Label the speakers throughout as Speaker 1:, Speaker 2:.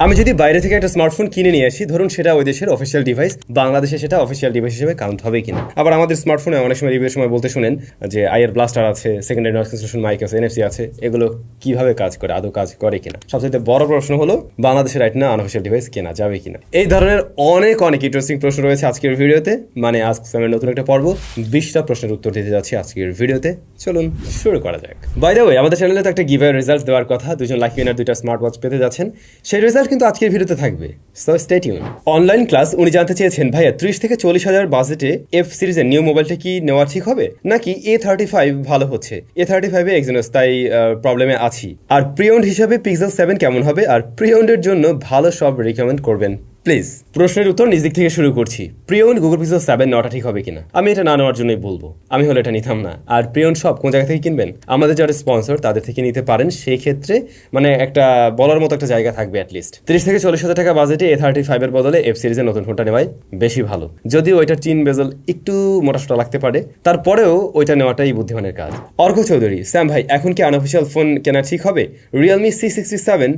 Speaker 1: আমি যদি বাইরে থেকে একটা স্মার্টফোন কিনে নিয়ে আসি, ধরুন সেটা ওই দেশের অফিসিয়াল ডিভাইস, বাংলাদেশে সেটা অফিসিয়াল ডিভাইস হিসেবে কাউন্ট হবে কিনা। আবার আমাদের স্মার্টফোনে অনেক সময় রিভিউর সময় বলতে শুনেন যে আইয়ার ব্লাস্টার আছে, সেকেন্ডারি নয়েজ ক্যান্সেলেশন মাইক আছে, এনএফসি আছে, এগুলো কিভাবে কাজ করে, আদৌ কাজ করে কিনা। সবচেয়ে বড় প্রশ্ন হলো বাংলাদেশের রাইট না আনঅফিসিয়াল ডিভাইস কেনা যাবে কিনা। এই ধরনের অনেক ইন্টারেস্টিং প্রশ্ন রয়েছে আজকের ভিডিওতে, মানে আজকে আমি নতুন একটা পর্ব 20টা প্রশ্নের উত্তর দিতে যাচ্ছি আজকের ভিডিওতে। চলুন শুরু করা যাক। বাই দ্য ওয়ে, আমাদের চ্যানেলে তো একটা গিভঅ্যাওয়ে রেজাল্ট দেওয়ার কথা, দুজন লাকি উইনার 2টা স্মার্ট ওয়াচ পেতে যাচ্ছেন। সেই রেজাল্ট কিন্তু আজকের ভিডিওতে থাকবে, so stay tune. Online class উনি জানতে চেয়েছেন, ভাইয়া 30 থেকে 40 হাজার বাজেটে এফ সিরিজের নিউ মোবাইলটা কি নেওয়া ঠিক হবে, নাকি A35 ভালো হচ্ছে? A35 এ এক্সিনোস, তাই প্রবলেমে আছি। আর প্রিওন্ড হিসাবে পিক্সেল 7 কেমন হবে, আর প্রিওন্ডের জন্য ভালো সব রিকমেন্ড করবেন প্লিজ। প্রশ্নের উত্তর নিজ দিক থেকে শুরু করছি। প্রিওন গুগল পিক্সেল 7 নেওয়াটা ঠিক হবে কিনা? আমি এটা না নেওয়ার জন্যই বলবো, আমি হলে এটা নিতাম না। আর প্রিওন সব কোন জায়গা থেকে কিনবেন? আমাদের যারা স্পন্সর তাদের থেকে নিতে পারেন। সেই ক্ষেত্রে মানে একটা বলার মতো একটা জায়গা থাকবে অ্যাটলিস্ট। 30 থেকে 40 হাজার টাকা বাজেটে A35 এর বদলে এফ সিরিজের নতুন ফোনটা নেওয়াই বেশি ভালো। যদিও ওইটার চিন বেজল একটু মোটাসোটা লাগতে পারে, তারপরেও ওইটা নেওয়াটাই বুদ্ধিমানের কাজ। অর্ঘ চৌধুরী, স্যাম ভাই এখন কি আনঅফিসিয়াল ফোন কেনা ঠিক হবে? রিয়েলমি C67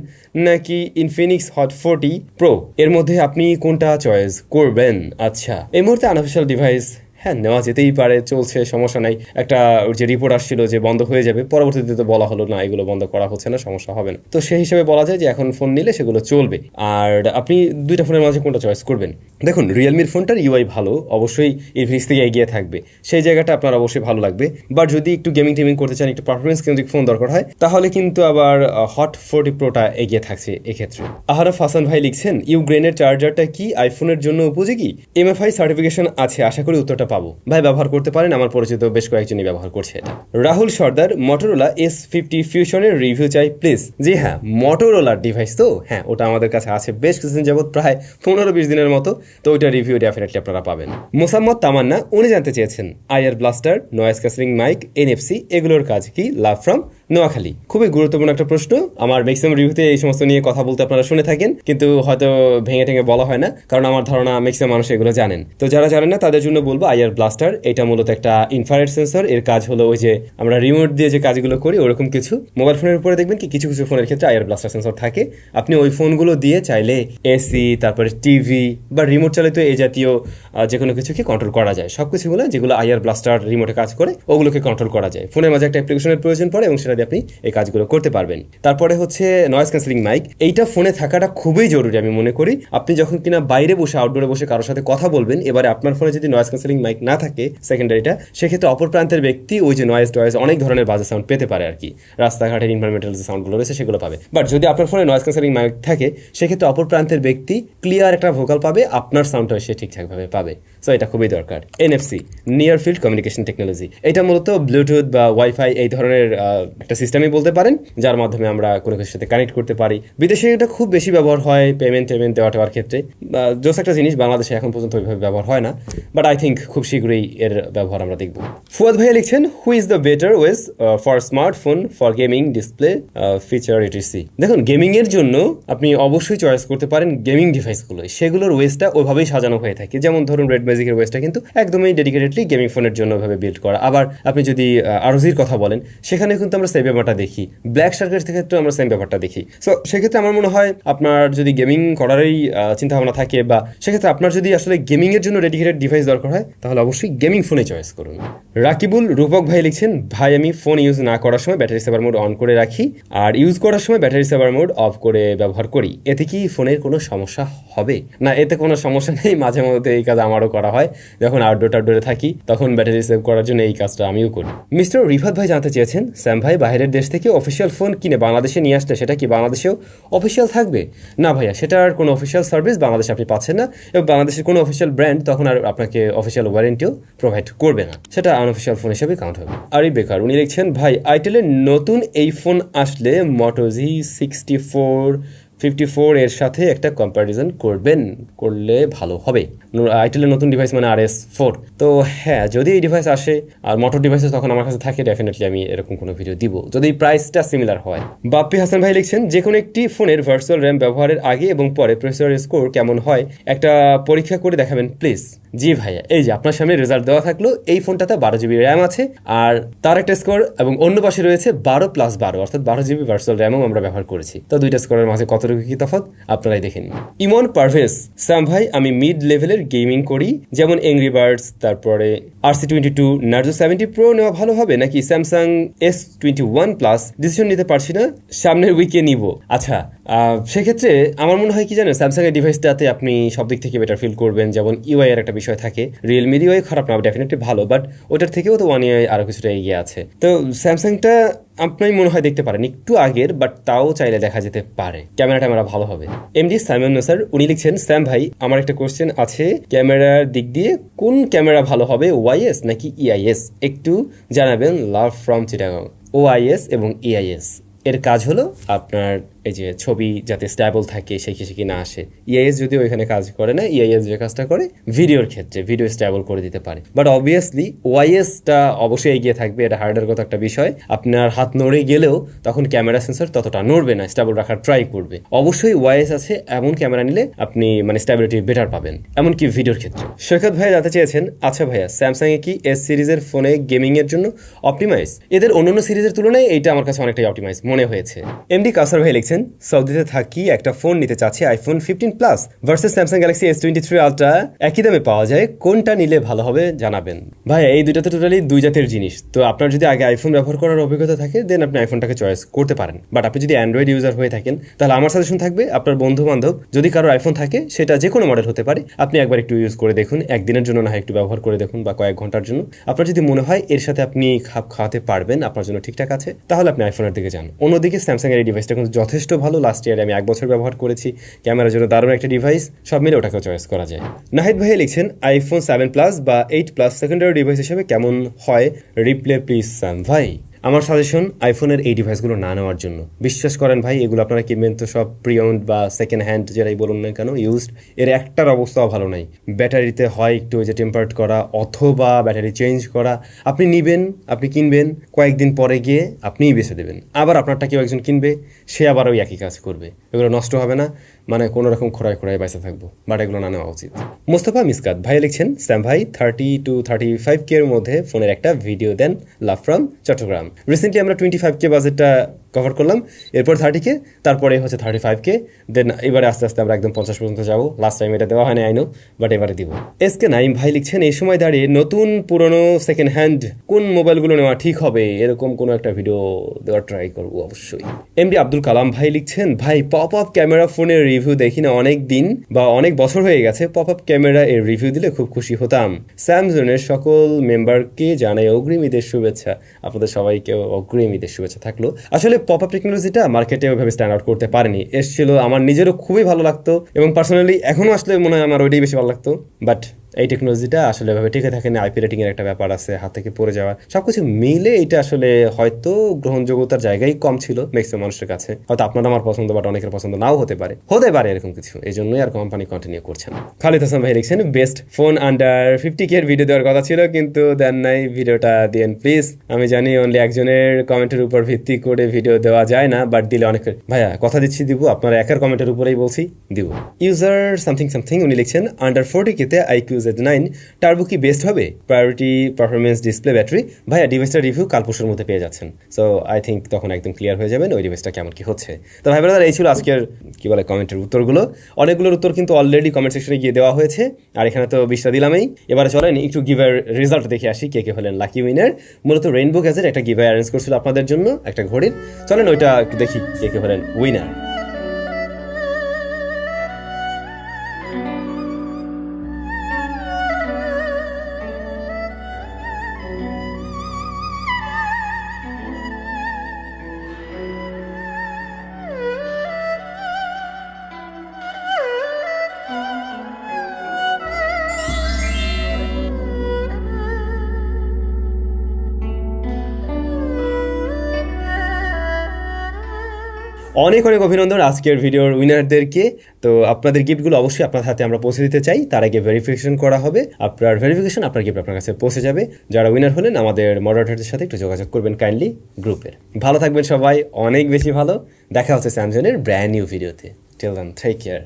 Speaker 1: নাকি ইনফিনিক্স হট 40 প্রো, এর মধ্যে আপনি কোনটা চয়েস করবেন? আচ্ছা, এই মুহূর্তে আনঅফিসিয়াল ডিভাইস হ্যাঁ নেওয়া যেতেই পারে, চলছে, সমস্যা নাই। একটা যে রিপোর্ট আসছিল যে বন্ধ হয়ে যাবে, পরবর্তীতে তো বলা হলো না এগুলো বন্ধ করা হচ্ছে না, সমস্যা হবে না। তো সেই হিসেবে বলা যায় যে এখন ফোন নিলে সেগুলো চলবে। আর আপনি দুইটা ফোনের মাঝে কোনটা চয়েস করবেন? দেখুন, রিয়েলমির ফোনটার ইউআই ভালো, অবশ্যই ইনফিনিক্স থেকে এগিয়ে থাকবে, সেই জায়গাটা আপনার অবশ্যই ভালো লাগবে। বাট যদি একটু গেমিং টেমিং করতে চান, একটু পারফরমেন্স কেন্দ্রিক ফোন দরকার হয়, তাহলে কিন্তু আবার হট 40 প্রোটা এগিয়ে থাকছে এক্ষেত্রে। আহারাফ হাসান ভাই লিখছেন, ইউগ্রেনের চার্জারটা কি আইফোনের জন্য উপযোগী? MFI সার্টিফিকেশন আছে, আশা করি উত্তরটা পাবো। ভাই ব্যবহার করতে পারেন, আমার পরিচিত বেশ কয়েকজনই ব্যবহার করছে এটা। রাহুল সর্দার, মটোরোলা S50 ফিউশনের রিভিউ চাই প্লিজ। জি হ্যাঁ, মটোরোলার ডিভাইস তো, হ্যাঁ ওটা আমাদের কাছে আছে বেশ কিছুদিন যাবত, প্রায় 15-20 দিনের মতো। তো ওইটা রিভিউ ডেফিনেটলি আপনারা পাবেন। মোসাম্মদ তামান্না, উনি জানতে চেয়েছেন air blaster, noise cancelling mic, NFC এগুলোর কাজ কি? Love from Noakhali. খুবই গুরুত্বপূর্ণ একটা প্রশ্ন। আমার ম্যাক্সিমাম রিভিউতে এই সমস্ত নিয়ে কথা বলতে আপনারা শুনে থাকেন, কিন্তু হয়তো ভেঙে টেঙে বলা হয় না, কারণ আমার ধারণা ম্যাক্সিমাম মানুষ এগুলো জানেন। তো যারা জানেন না তাদের জন্য বলবো, আইয়ার ব্লাস্টার এটা মূলত একটা ইনফ্রারেড সেন্সর। এর কাজ হলো ওই যে আমরা রিমোট দিয়ে যে কাজগুলো করি ওরকম কিছু। মোবাইল ফোনের উপরে দেখবেন কি কিছু কিছু ফোনের ক্ষেত্রে আইয়ার ব্লাস্টার সেন্সর থাকে। আপনি ওই ফোনগুলো দিয়ে চাইলে এসি, তারপরে টিভি বা রিমোট চালিত এই জাতীয় যে কোনো কিছুকে কন্ট্রোল করা যায়। সব কিছুগুলো যেগুলো আইয়ার ব্লাস্টার রিমোটে কাজ করে ওগুলোকে কন্ট্রোল করা যায়। ফোনের মাঝে একটা অ্যাপ্লিকেশনের প্রয়োজন পড়ে এবং সেটা দিয়ে আপনি এই কাজগুলো করতে পারবেন। তারপরে হচ্ছে নয়েজ ক্যান্সেলিং মাইক, এইটা ফোনে থাকাটা খুবই জরুরি আমি মনে করি। আপনি যখন কিনা বাইরে বসে, আউটডোরে বসে কারোর সাথে কথা বলবেন, এবারে আপনার ফোনে যদি নয়েজ ক্যান্সেলিং মাইক না থাকে সেকেন্ডারিটা, সেক্ষেত্রে অপর প্রান্তের ব্যক্তি ওই যে নয়েজ অনেক ধরনের বাজে সাউন্ড পেতে পারে আর কি। রাস্তাঘাটের এনভায়রনমেন্টাল যে সাউন্ডগুলো রয়েছে সেগুলো পাবে। বাট যদি আপনার ফোনে নয়েজ ক্যান্সেলিং মাইক থাকে, সেক্ষেত্রে অপর প্রান্তের ব্যক্তি ক্লিয়ার একটা ভোকাল পাবে, আপনার সাউন্ডটা সে ঠিকঠাকভাবে পাবে। সো এটা খুবই দরকার। NFC, near field communication technology, এটা মূলত ব্লুটুথ বা ওয়াইফাই এই ধরনের একটা সিস্টেমই বলতে পারেন, যার মাধ্যমে আমরা কোনো কিছুর সাথে কানেক্ট করতে পারি। বিদেশে এটা খুব বেশি ব্যবহার হয় পেমেন্ট দেওয়ার ক্ষেত্রে। জোস একটা জিনিস, বাংলাদেশে এখন পর্যন্ত ওইভাবে ব্যবহার হয় না, বাট আই থিঙ্ক খুব শীঘ্রই এর ব্যবহার আমরা দেখব। ফুয়াদ ভাইয়া লিখছেন, who is the better ways for smartphone for gaming, display, feature ETC? দেখুন, গেমিং এর জন্য আপনি অবশ্যই চয়েস করতে পারেন গেমিং ডিভাইসগুলো, সেগুলোর ওয়েসটা ওইভাবেই সাজানো হয়ে থাকে। যেমন ধরুন রেড ম্যাজিকের ওয়েসটা কিন্তু একদমই ডেডিকেটেডলি গেমিং ফোনের জন্য ওইভাবে বিল্ড করা। আবার আপনি যদি আরোজির কথা বলেন, সেখানে কিন্তু আমরা সেম ব্যাপারটা দেখি, ব্ল্যাক শার্কের ক্ষেত্রে আমরা সেম ব্যাপারটা দেখি। সো সেক্ষেত্রে আমার মনে হয় আপনার যদি গেমিং করারই চিন্তাভাবনা থাকে, বা সেক্ষেত্রে আপনার যদি আসলে গেমিং এর জন্য ডেডিকেটেড ডিভাইস দরকার হয়, তাহলে অবশ্যই গেমিং ফোনে চয়েস করুন। রাকিবুল রূপক ভাই লিখছেন, ভাই আমি ফোন ইউজ না করার সময় ব্যাটারি সেভার মোড অন করে রাখি, আর ইউজ করার সময় ব্যাটারি সেভার মোড অফ করে ব্যবহার করি, এতে কি ফোনের কোনো সমস্যা হবে? না, এতে কোনো সমস্যা নেই। মাঝে মধ্যে এই কাজ আমারও করা হয়, যখন আউটডোরে থাকি তখন ব্যাটারি সেভ করার জন্য এই কাজটা আমিও করি। মিস্টার রিফাত ভাই জানতে চেয়েছেন, স্যাম ভাই বাইরের দেশ থেকে অফিসিয়াল ফোন কিনে বাংলাদেশে নিয়ে আসলে সেটা কি বাংলাদেশেও অফিসিয়াল থাকবে? না ভাইয়া, সেটার কোনো অফিসিয়াল সার্ভিস বাংলাদেশে আপনি পাচ্ছেন না, এবং বাংলাদেশের কোনো অফিসিয়াল ব্র্যান্ড তখন আর আপনাকে অফিসিয়াল ওয়ারেন্টিও প্রোভাইড করবে না, সেটা আনঅফিসিয়াল ফোন হিসেবে কাউন্ট হবে। আরিফ বেকার, উনি লিখছেন, ভাই আইটেলের নতুন এই ফোন আসলে Moto G6454 এর সাথে একটা কম্প্যারিজন করলে ভালো হবে। আইটেলের নতুন ডিভাইস মানে RS4। তো হ্যাঁ, যদি এই ডিভাইস আসে আর মোটর ডিভাইসে তখন আমার কাছে থাকে, ডেফিনেটলি আমি এরকম কোনো ভিডিও দিব যদি প্রাইসটা সিমিলার হয়। বাপ্পি হাসান ভাই লিখছেন, যে কোনো একটি ফোনের ভার্চুয়াল র্যাম ব্যবহারের আগে এবং পরে প্রসেসরের স্কোর কেমন হয় একটা পরীক্ষা করে দেখাবেন প্লিজ। জি ভাইয়া, এই যে আপনার সামনে রেজাল্ট দেওয়া থাকলো, এই ফোনটাতে 12 জিবি র্যাম আছে আর তার একটা স্কোর, এবং অন্য পাশে রয়েছে 12+12 অর্থাৎ 12 জিবি ভার্চুয়াল র্যামও আমরা ব্যবহার করেছি। তো দুইটা স্কোরের মাঝে কত কতটুকু কি তফাৎ আপনারাই দেখেন। ইমন পারভেজ, স্যাম ভাই আমি মিড লেভেলের গেমিং করি, যেমন এংরি বার্ডস, তারপরে RC22, নার্জো 70 প্রো নেওয়া ভালো হবে নাকি স্যামসাং S21 প্লাস, ডিসিশন নিতে পারছি না, সামনের উইকে নিব। আচ্ছা, সেক্ষেত্রে আমার মনে হয় কি জানেন, স্যামসাং এর ডিভাইসটাতে আপনি সব দিক থেকে বেটার ফিল করবেন। যেমন ইউআই এর একটা বিষয় থাকে, রিয়েলমির ইউআই খারাপ না, ডেফিনেটলি ভালো, বাট ওটার থেকেও তো ওয়ান ইউআই আরো কিছুটা এগিয়ে আছে। তো স্যামসাংটা আপনি মনে হয় দেখতে পারেন একটু আগের, বাট তাও চাইলে দেখা যেতে পারে। ক্যামেরাটা আমার ভালো হবে। এমডি সাইমন স্যার উনি লিখছেন, স্যাম ভাই আমার একটা কোশ্চেন আছে, ক্যামেরার দিক দিয়ে কোন ক্যামেরা ভালো হবে, ওয়াইএস নাকি ইআইএস, একটু জানাবেন, লাভ ফ্রম চিটাগং। ওআইএস এবং ইআইএস এর কাজ হলো আপনার এই যে ছবি যাতে স্ট্যাবল থাকে, সেকি না আসে। ইআইএস যদিও এখানে কাজ করে না, ইআইএস যে কাজটা করে ভিডিওর ক্ষেত্রে ভিডিও স্ট্যাবল করে দিতে পারে, বাট অবভিয়াসলি ওআইএসটা অবশ্যই এগিয়ে থাকবে। এটা হার্ডওয়্যারগত একটা বিষয়, আপনার হাত নড়ে গেলেও তখন ক্যামেরা সেন্সর ততটা নড়বে না, স্ট্যাবল রাখার ট্রাই করবে। অবশ্যই ওআইএস আছে এমন ক্যামেরা নিলে আপনি মানে স্ট্যাবিলিটি বেটার পাবেন, এমনকি ভিডিওর ক্ষেত্রে। সৈকত ভাইয়া জানতে চেয়েছেন, আচ্ছা ভাইয়া স্যামসাং এ কি এস সিরিজের ফোনে গেমিং এর জন্য অপটিমাইজ? এদের অন্যান্য সিরিজের তুলনায় এইটা আমার কাছে অনেকটাই অপটিমাইজ মনে হয়েছে। এমডি কাসার ভাই লিখছেন, সৌদিতে থাকি, একটা ফোন নিতে চাচ্ছি, iPhone 15 plus versus Samsung Galaxy S23 ultra, একই দামে পাওয়া যায়, কোনটা নিলে ভালো হবে জানাবেন। ভাই এই দুইটা তো টোটালি দুই জাতের জিনিস। তো আপনার যদি আগে আইফোন ব্যবহার করার অভিজ্ঞতা থাকে দেন আপনি আইফোনটাকে চয়েস করতে পারেন, বাট আপনি যদি অ্যান্ড্রয়েড ইউজার হয়ে থাকেন তাহলে আমার সাজেশন থাকবে, আপনার বন্ধু বান্ধব যদি কারো আইফোন থাকে, সেটা যে কোনো মডেল হতে পারে, আপনি একবার একটু ইউজ করে দেখুন, একদিনের জন্য না হয় একটু ব্যবহার করে দেখুন, বা কয়েক ঘন্টার জন্য। আপনার যদি মনে হয় এর সাথে আপনি খাপ খাওয়াতে পারবেন, আপনার জন্য ঠিকঠাক আছে, তাহলে আপনি আইফোনের দিকে যান। অন্যদিকে স্যামসাং এর এই ডিভাইসটা কিন্তু যথেষ্ট ভালো, লাস্ট ইয়ারে আমি 1 বছর ব্যবহার করেছি, ক্যামেরার জন্য দারুণ একটা ডিভাইস, সব মিলে ওটাকেও চয়েস করা যায়। নাহিদ ভাই লিখছেন, আইফোন 7 প্লাস বা 8 প্লাস সেকেন্ডারি ডিভাইস হিসেবে কেমন হয়, রিপ্লে প্লিজ স্যাম ভাই। আমার সাজেশন আইফোনের এই ডিভাইসগুলো না নেওয়ার জন্য। বিশ্বাস করেন ভাই, এগুলো আপনারা কিনবেন তো সব প্রিওন্ড বা সেকেন্ড হ্যান্ড যেটাই বলুন না কেন, ইউজড, এর একটার অবস্থাও ভালো নাই। ব্যাটারিতে হয় একটু ওই যে টেম্পার্ড করা অথবা ব্যাটারি চেঞ্জ করা। আপনি নিবেন, আপনি কিনবেন, কয়েকদিন পরে গিয়ে আপনিই বেছে দেবেন, আবার আপনারটা কেউ একজন কিনবে, সে আবার ওই একই কাজ করবে, এগুলো নষ্ট হবে না, মানে কোনো রকম খোড়ায় বেঁচে থাকবো, বাট এগুলো না নেওয়া উচিত। মোস্তফা মিসকাত ভাই লিখছেন, স্যাম ভাই 30 to 35K এর মধ্যে ফোনের একটা ভিডিও দেন, লাভ ফ্রম চট্টগ্রাম। রিসেন্টলি আমরা 25K বাজেটটা কভার করলাম, এরপর 30K, তারপরে হচ্ছে 35K, দেন এবারে আস্তে আস্তে আমরা একদম 50 পর্যন্ত যাবো। লাস্ট টাইম এটা দেওয়া হয় না আইনো, বাট এবারে দিব। এসকে নাইম ভাই লিখছেন, এই সময় দাঁড়িয়ে নতুন পুরনো সেকেন্ড হ্যান্ড কোন মোবাইলগুলো নেওয়া ঠিক হবে, এরকম কোনো একটা ভিডিও দেওয়ার ট্রাই করবো অবশ্যই। এমডি আব্দুল কালাম ভাই লিখছেন, ভাই পপ আপ ক্যামেরা ফোনের রিভিউ দেখি না অনেক দিন বা অনেক বছর হয়ে গেছে, পপ আপ ক্যামেরা এর রিভিউ দিলে খুব খুশি হতাম। স্যামসাংয়ের সকল মেম্বারকে জানাই অগ্রিম ঈদের শুভেচ্ছা। আপনাদের সবাইকে অগ্রিম ঈদের শুভেচ্ছা থাকলো। আসলে পপ আপ টেকনোলজিটা মার্কেটে ওইভাবে স্ট্যান্ড আউট করতে পারেনি, এসেছিল, আমার নিজেরও খুবই ভালো লাগতো এবং পার্সোনালি এখনও আসলে মনে হয় আমার ওইটাই বেশি ভালো লাগতো, বাট এই টেকনোলজিটা আসলে ভাবে টিকে থাকে না, আইপি রেটিং এর একটা ব্যাপার আছে, হাত থেকে পড়ে যাওয়া, সবকিছু মিলে এটা আসলে হয়তো গ্রহণযোগ্যতার জায়গায় কম ছিল ম্যাক্সিমাম মানুষের কাছে। হয়তো আপনার আমার পছন্দ, বাট অনেকের পছন্দ নাও হতে পারে এরকম কিছু, এই জন্যই আর কোম্পানি কন্টিনিউ করছে না। খালিদ হাসান ভাই লিখছেন, বেস্ট ফোন আন্ডার 50K এর ভিডিও দেওয়ার কথা ছিল কিন্তু দেন নাই, ভিডিওটা দিন প্লিজ। আমি জানি অনলি একজনের কমেন্টের উপর ভিত্তি করে ভিডিও দেওয়া যায় না, বাট দিলে অনেক, ভাইয়া কথা দিচ্ছি দিব, আপনার একার কমেন্টের উপরেই বলছি দিব। ইউজার সামথিং উনি লিখছেন, আন্ডার 40K তে IQ Z9 টার্বো কি বেস্ট হবে, প্রায়োরিটি পারফরমেন্স ডিসপ্লে ব্যাটারি। ভাইয়া ডিভাইসটার রিভিউ কাল পরশুর মধ্যে পেয়ে যাচ্ছেন, সো আই থিঙ্ক তখন একদম ক্লিয়ার হয়ে যাবেন ওই ডিভাইসটা কেমন কি হচ্ছে। তো ভাই ব্রাদার, এই ছিল আজকের কি বলে কমেন্টের উত্তরগুলো। অনেকগুলোর উত্তর কিন্তু অলরেডি কমেন্ট সেকশনে গিয়ে দেওয়া হয়েছে, আর এখানে তো 20টা দিলামই। এবারে চলেন একটু গিভার রেজাল্ট দেখে আসি, কে হলেন লাকি উইনার। মূলত রেইনবো গ্যাজেট একটা গিভার অ্যারেঞ্জ করছিল আপনাদের জন্য, একটা ঘড়ির। চলেন ওইটা একটু দেখি কে হলেন উইনার। অনেক অভিনন্দন আজকের ভিডিওর উইনারদেরকে। তো আপনাদের গিফটগুলো অবশ্যই আপনার হাতে আমরা পৌঁছে দিতে চাই, তার আগে ভেরিফিকেশন করা হবে। আপনার ভেরিফিকেশন, আপনার গিফট আপনার কাছে পৌঁছে যাবে। যারা উইনার হলেন আমাদের মডারেটরদের সাথে একটু যোগাযোগ করবেন কাইন্ডলি গ্রুপের। ভালো থাকবেন সবাই, অনেক বেশি ভালো। দেখা হচ্ছে স্যামসাংয়ের ব্র্যান্ড নিউ ভিডিওতে। Till then, take care.